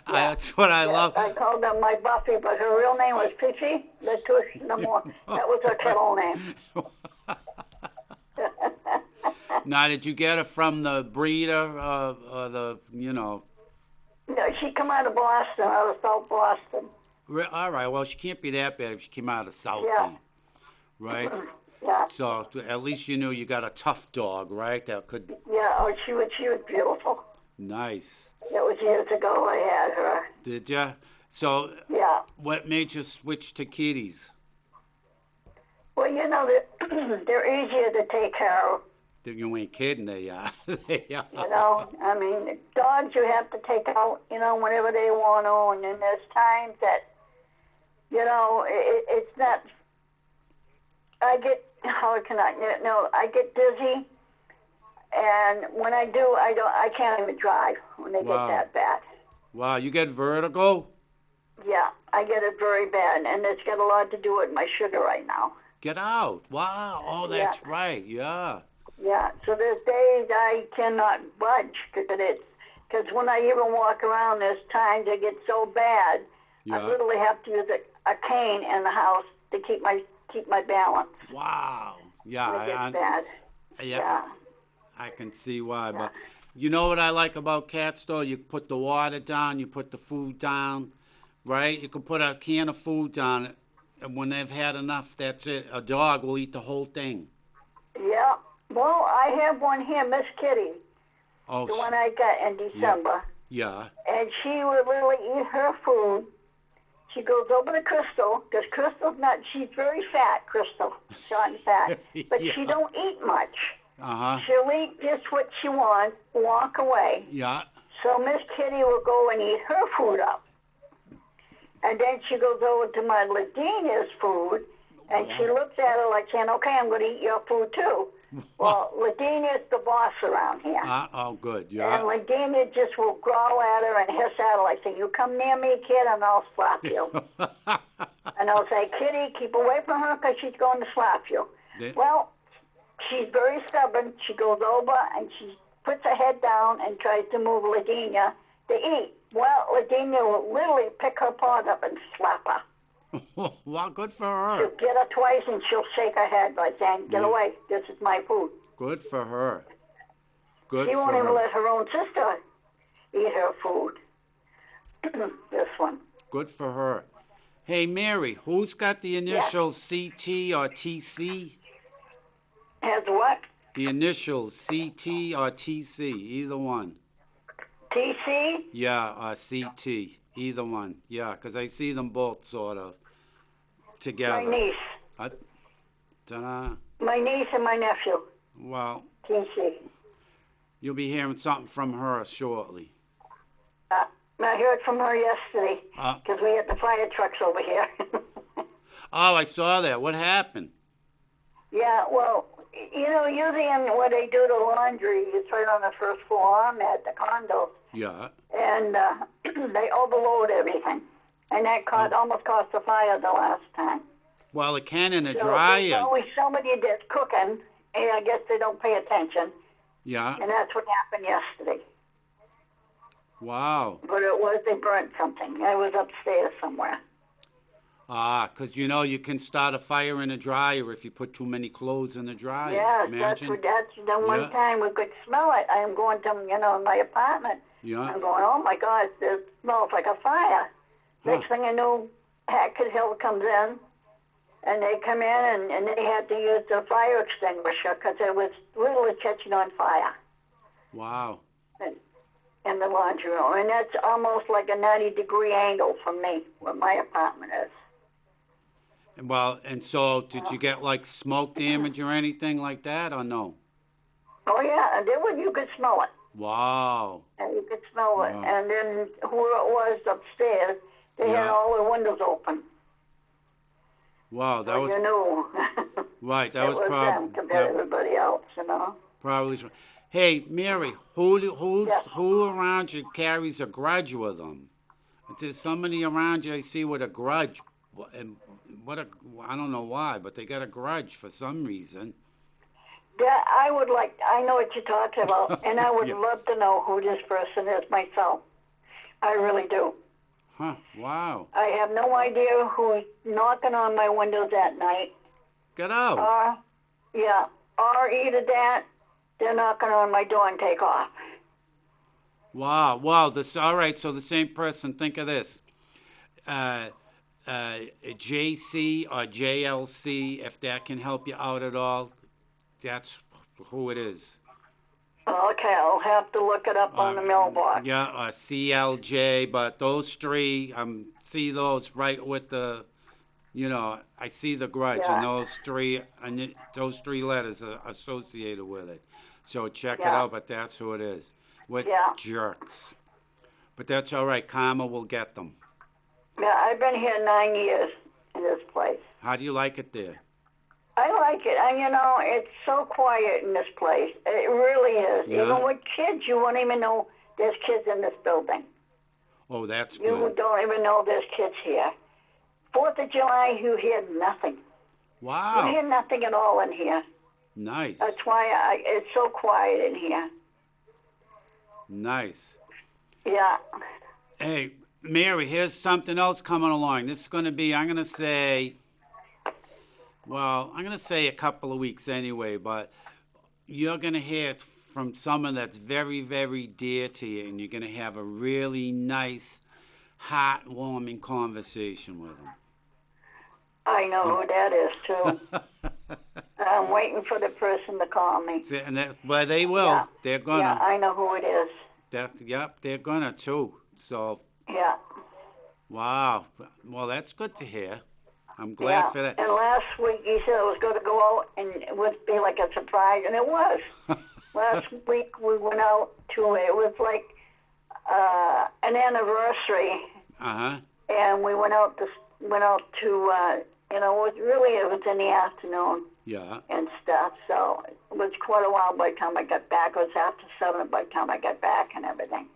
That's what I love.
I called her my Buffy, but her real name was Fifi Latouche Namor. That was her kennel name.
Now, did you get her from the breeder or the,
No, she come out of Boston, out of South Boston.
All right, well, she can't be that bad if she came out of South
Yeah.
then, right?
Yeah,
So at least you knew you got a tough dog, right? That could.
yeah. Oh, she was beautiful.
Nice.
That was years ago. I had her.
Did ya? So
Yeah.
what made you switch to kitties?
Well, they're easier to take care of.
You ain't kidding, they are. They are.
I mean, dogs you have to take out, whenever they want to, and then there's times that, it's not. I get I get dizzy, and when I do, I can't even drive when they
Wow.
get that bad.
Wow, you get vertigo?
Yeah, I get it very bad, and it's got a lot to do with my sugar right now.
Get out. Wow. Oh, that's right. Yeah.
Yeah, so there's days I cannot budge because when I even walk around, there's times it gets so bad, I
Yeah.
literally have to use a cane in the house to keep my balance.
Wow. Yeah,
It gets
I,
bad.
yeah,
Yeah.
I can see why. But you know what I like about cats, though? You put the water down, you put the food down, right? You can put a can of food down, and when they've had enough, that's it. A dog will eat the whole thing.
Yeah. Well, I have one here, Miss Kitty,
Oh,
the one I got in December.
yeah.
And she would literally eat her food. She goes over to Crystal, because Crystal's not, she's very fat, Crystal, short and fat, but
Yeah.
she don't eat much.
Uh huh.
She'll eat just what she wants, walk away.
Yeah.
So Miss Kitty will go and eat her food up. And then she goes over to my Ladinia's food, and she looks at her like saying, okay, I'm going to eat your food too. Well, Ladinia's the boss around here.
Oh, good.
And
Yeah.
Ladinia just will growl at her and hiss at her like saying, you come near me, kid, and I'll slap you. And I'll say, Kitty, keep away from her because she's going to slap you.
They-
Well, she's very stubborn. She goes over and she puts her head down and tries to move Ladinia to eat. Well, Ladinia will literally pick her paws up and slap her.
Well, good for her.
She'll get her twice and she'll shake her head like saying, get away, this is my food.
Good for her. Good
She
for
won't even
her.
let her own sister eat her food. This one.
Good for her. Hey, Mary, who's got the initials CT or TC?
Has what?
The initials CT or TC, either one.
TC?
Yeah, or CT, either one. Yeah, 'cause I see them both sort of
My
together.
niece.
I, ta-da.
My niece and my nephew.
Well,
TC.
you'll be hearing something from her shortly.
I heard from her yesterday
Uh,
because we had the fire trucks over here.
oh, I saw that. What happened?
Yeah, well, you know, usually where they do the laundry, it's right on the first floor. I'm at the condo,
Yeah.
and they overload everything, and that almost caused a fire the last time.
Well, it can in a
So there's
dryer.
always somebody that's cooking, and I guess they don't pay attention,
Yeah.
and that's what happened yesterday.
Wow.
But it was they burnt something. I was upstairs somewhere.
Ah, 'cause you know you can start a fire in a dryer if you put too many clothes in the dryer.
Yes,
Imagine.
that's the one
Yeah.
time we could smell it. I am going to, in my apartment.
Yeah.
I'm going, oh my God, it smells like a fire. Next thing I know, Hackett Hill comes in, and they come in, and they had to use the fire extinguisher because it was literally catching on fire
Wow.
in the laundry room. And that's almost like a 90-degree angle from me, where my apartment is.
Well, and so did you get like smoke damage or anything like that or no?
Oh, yeah, and you could smell it.
Wow.
And you could smell it.
Wow.
And then who it was upstairs, they had
Yeah.
all the windows open.
Wow, that
So
was
you knew
right. That
it
was
was them
probably
compared to everybody else, you know.
probably. Hey, Mary, who
Yes.
who around you carries a grudge with them? There's somebody around you I see with a grudge, and I don't know why, but they got a grudge for some reason.
That I know what you're talking about, and I would
Yeah.
love to know who this person is myself. I really do.
Huh? Wow.
I have no idea who's knocking on my windows at night.
Get out.
Or either that, they're knocking on my door and take off.
Wow. Wow. All right. So the same person. Think of this. JC or JLC, if that can help you out at all, that's who it is.
Okay, I'll have to look it up on the mailbox.
Yeah, CLJ, but those three, see those right with the, I see the grudge,
Yeah.
and those three letters are associated with it. So check it
Yeah.
out, but that's who it is. What
Yeah.
jerks. But that's all right. Karma will get them.
Yeah, I've been here 9 years in this place.
How do you like it there?
I like it. And, it's so quiet in this place. It really is.
Yeah.
Even with kids, you won't even know there's kids in this building.
Oh, that's
You
good.
don't even know there's kids here. 4th of July, you hear nothing. You hear
Wow.
nothing at all in here.
Nice.
That's why it's so quiet in here.
Nice.
Yeah.
Hey, Mary, here's something else coming along. This is going to be, I'm going to say, well, I'm going to say a couple of weeks anyway, but you're going to hear it from someone that's very, very dear to you, and you're going to have a really nice, heartwarming conversation with them.
I know who that is too. I'm waiting for the person to call me.
And that, well, they will.
Yeah.
They're gonna.
Yeah, I know who it is.
Yep, they're gonna too. So,
Yeah.
wow. Well, that's good to hear. I'm glad for that.
And last week he said it was going to go out and it would be like a surprise, and it was. Last week we went out to, it was like an anniversary, and we went out to it was in the afternoon
Yeah.
and stuff. So it was quite a while by the time I got back. It was after 7 by the time I got back and everything.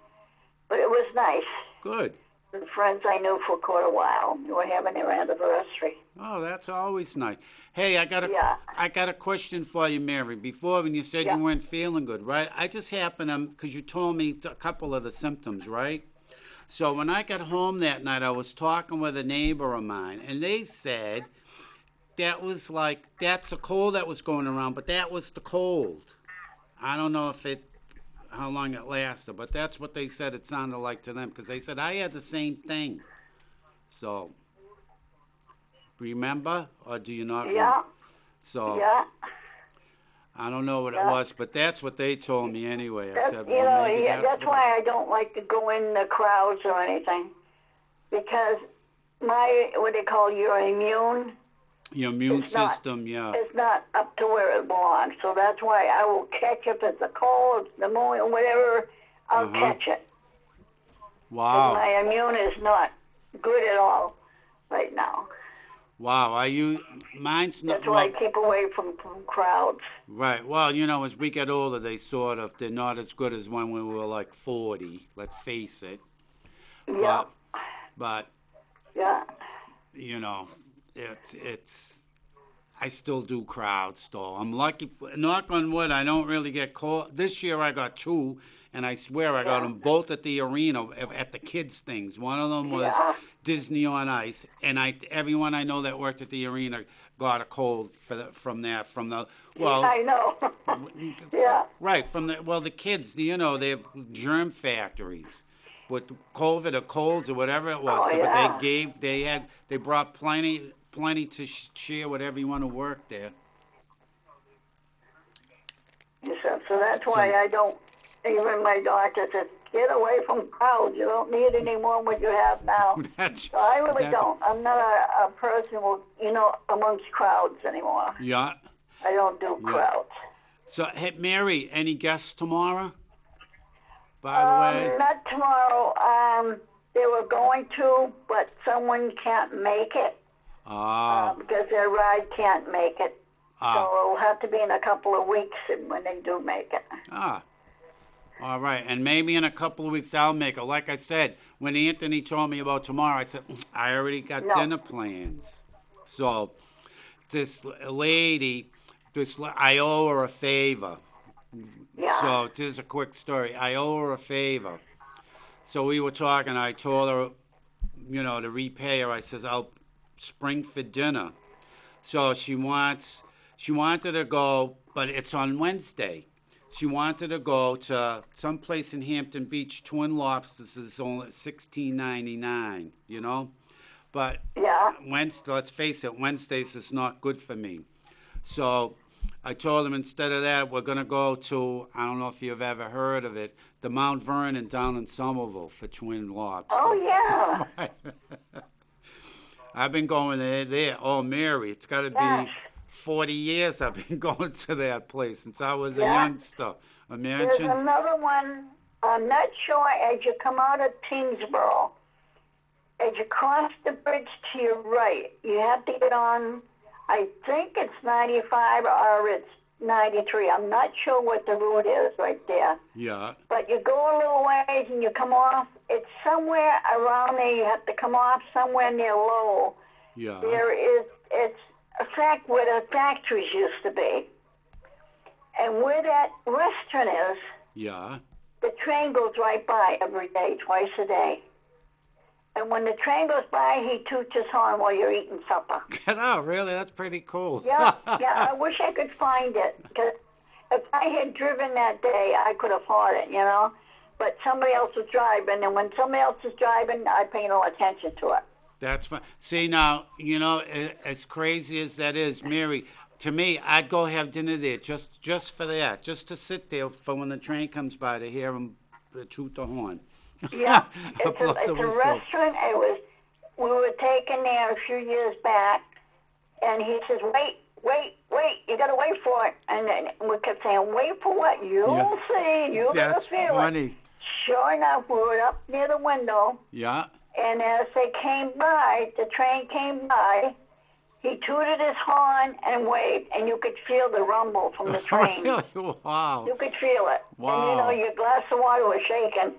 But it was nice.
Good.
The friends I knew for quite a while were having their anniversary.
Oh, that's always nice. Hey, I got
Yeah.
a question for you, Mary. Before, when you said
Yeah.
you weren't feeling good, right? I just happened to, because you told me a couple of the symptoms, right? So when I got home that night, I was talking with a neighbor of mine, and they said that was like, that's a cold that was going around, but that was the cold. I don't know how long it lasted, but that's what they said it sounded like to them, because they said I had the same thing. So, remember, or do you not?
Yeah.
So,
Yeah.
I don't know what it was, but that's what they told me anyway. I
That's,
said,
you
well,
know,
maybe
that's
what
why I don't like to go in the crowds or anything, because what they call your immune
your immune
it's not-
system, yeah.
is not up to where it belongs. So that's why I will catch if it's a cold, pneumonia, whatever, I'll catch it.
Wow.
My immune is not good at all right now.
Wow. Mine's not.
That's why I keep away from crowds.
Right. Well, as we get older, they're not as good as when we were like 40. Let's face it.
Yeah.
But
Yeah.
it's. I still do crowds, though. I'm lucky. Knock on wood, I don't really get cold. This year I got 2, and I swear I got them both at the arena at the kids' things. One of them was Disney on Ice, and everyone I know that worked at the arena got a cold from that.
I know. Yeah.
Right, the kids, they have germ factories with COVID or colds or whatever it was.
Oh,
But
yeah.
they brought plenty to share whatever you want to work there.
So that's why I don't, even my doctor said, get away from crowds. You don't need any more than what you have now. So I really don't. I'm not a person who, amongst crowds anymore.
Yeah.
I don't do crowds.
So, hey, Mary, any guests tomorrow? By the way?
Not tomorrow. They were going to, but someone can't make it because their ride can't make it. So it'll have to be in a couple of weeks when they do make it.
All right. And maybe in a couple of weeks I'll make it. Like I said, when Anthony told me about tomorrow, I said, I already got dinner plans. So this lady, I owe her a favor.
Yeah.
So this is a quick story. I owe her a favor. So we were talking. I told her, to repay her. I says, I'll spring for dinner. So she wanted to go, but it's on Wednesday. She wanted to go to some place in Hampton Beach. Twin Lobsters is only $16.99. But Wednesday, let's face it, Wednesdays is not good for me. So I told him instead of that, we're going to go to, I don't know if you've ever heard of it, the Mount Vernon down in Somerville for Twin Lobster.
Oh, yeah.
I've been going there. Oh, Mary, it's got to be 40 years I've been going to that place since I was a youngster. Imagine.
There's another one. I'm not sure, as you come out of Tingsboro, as you cross the bridge to your right, you have to get on, I think it's 95 or it's 93. I'm not sure what the route is right there.
Yeah.
But you go a little ways and you come off. It's somewhere around there. You have to come off somewhere near Lowell.
Yeah.
It's a fact where the factories used to be. And where that restaurant is,
yeah,
the train goes right by every day, twice a day. And when the train goes by, he toots his horn while you're eating supper.
Oh, really? That's pretty cool.
Yeah, yeah. I wish I could find it, because if I had driven that day, I could afford it, you know. But somebody else was driving, and when somebody else is driving, I pay no attention to it.
That's fine. See, now, you know, as crazy as that is, Mary, to me, I'd go have dinner there just for that, just to sit there for when the train comes by to hear him toot the horn.
Yeah, it's
Blow
a
the whistle.
restaurant. We were taken there a few years back, and he says, wait, you gotta wait for it. And then we kept saying, wait for what? You'll
Yeah.
see, you're gonna
That's
feel
funny.
it. Sure enough, we were up near the window,
Yeah.
and as they came by, the train came by, he tooted his horn and waved, and you could feel the rumble from the train.
Really? Wow.
You could feel it. And
Wow.
you know, your glass of water was shaking.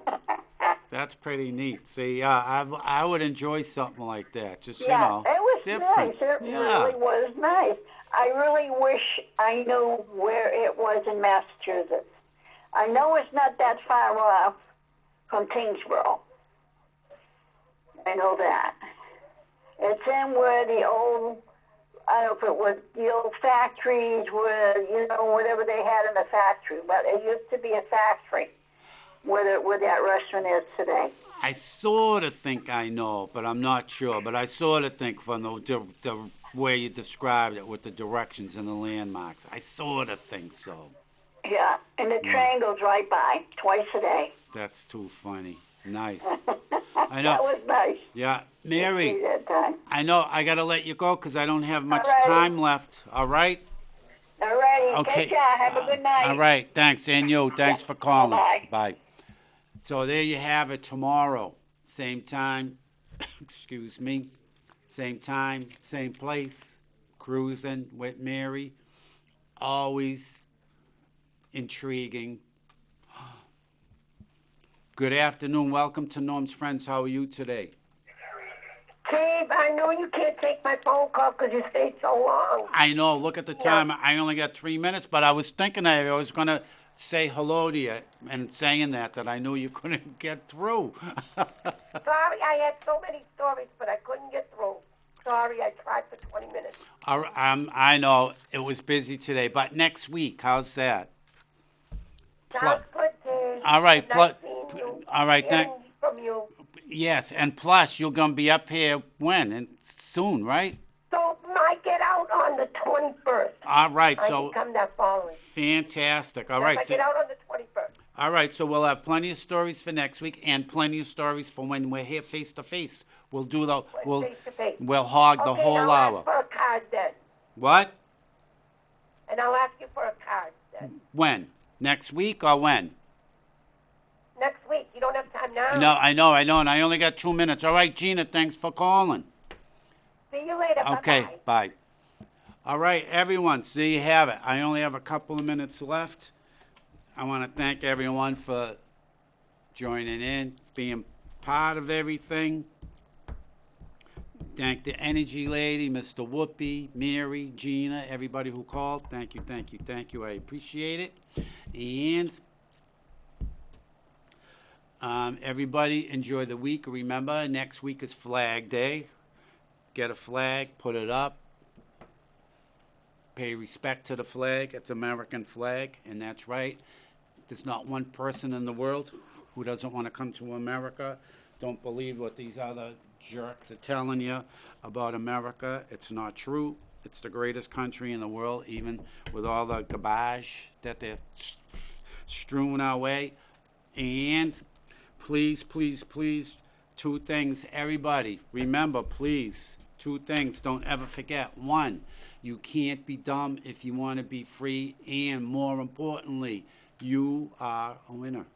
That's pretty neat. See, yeah, I would enjoy something like that. Just,
Yeah,
you know,
it was
different.
nice. It really was nice. I really wish I knew where it was in Massachusetts. I know it's not that far off from Tingsboro. I know that. It's in where the old, I don't know if it was the old factories were, you know, whatever they had in the factory. But it used to be a factory where that restaurant is today.
I sort of think I know, but I'm not sure. But I sort of think from the way you described it with the directions and the landmarks, I sort of think so.
Yeah, and the train goes right by twice a day.
That's too funny. Nice.
That
I know.
was nice.
Yeah,
See
Mary,
that time.
I know I got to let you go because I don't have much
All right.
time left. All right?
All righty.
Okay.
Take care. Have a good night.
All right. Thanks. And you. Thanks for calling.
Bye-bye.
Bye. So there you have it tomorrow. Same time. Excuse me. Same time, same place. Cruising with Mary. Always intriguing. Good afternoon. Welcome to Norm's Friends. How are you today?
Dave, I know you can't take my phone call because you stayed so long.
I know. Look at the time. I only got 3 minutes, but I was thinking I was going to say hello to you, and saying that I knew you couldn't get through.
Sorry, I had so many stories, but I couldn't get through. Sorry, I tried for 20 minutes.
I know it was busy today, but next week, how's that?
Sounds good, Dave.
All right,
Nice seeing you.
all right,
Hearing from you.
Yes, and plus you're going to be up here when? And soon, right?
So I get out on the 21st.
All right,
I
so
can come that following.
fantastic. All
I
right,
get out on the 21st.
all right, so we'll have plenty of stories for next week and plenty of stories for when we're here face to face. We'll do the
Face to face.
we'll hog the
Okay,
whole
I'll
hour.
ask for a card then.
What?
And I'll ask you for a card then.
When? Next week or when?
Next week. You don't have time now.
No, I know, and I only got 2 minutes. All right, Gina, thanks for calling.
See you later.
Okay,
Bye-bye.
bye. All right, everyone, so there you have it. I only have a couple of minutes left. I want to thank everyone for joining in, being part of everything. Thank the energy lady, Mr. Whoopi, Mary, Gina, everybody who called. Thank you, thank you, thank you. I appreciate it. And everybody enjoy the week. Remember, next week is Flag Day. Get a flag, put it up. Pay respect to the flag. It's American flag, and that's right. There's not one person in the world who doesn't want to come to America. Don't believe what these other jerks are telling you about America. It's not true. It's the greatest country in the world, even with all the garbage that they're strewn our way. And please, please, please, 2 things. Everybody, remember, please, 2 things. Don't ever forget. 1, you can't be dumb if you want to be free. And more importantly, you are a winner.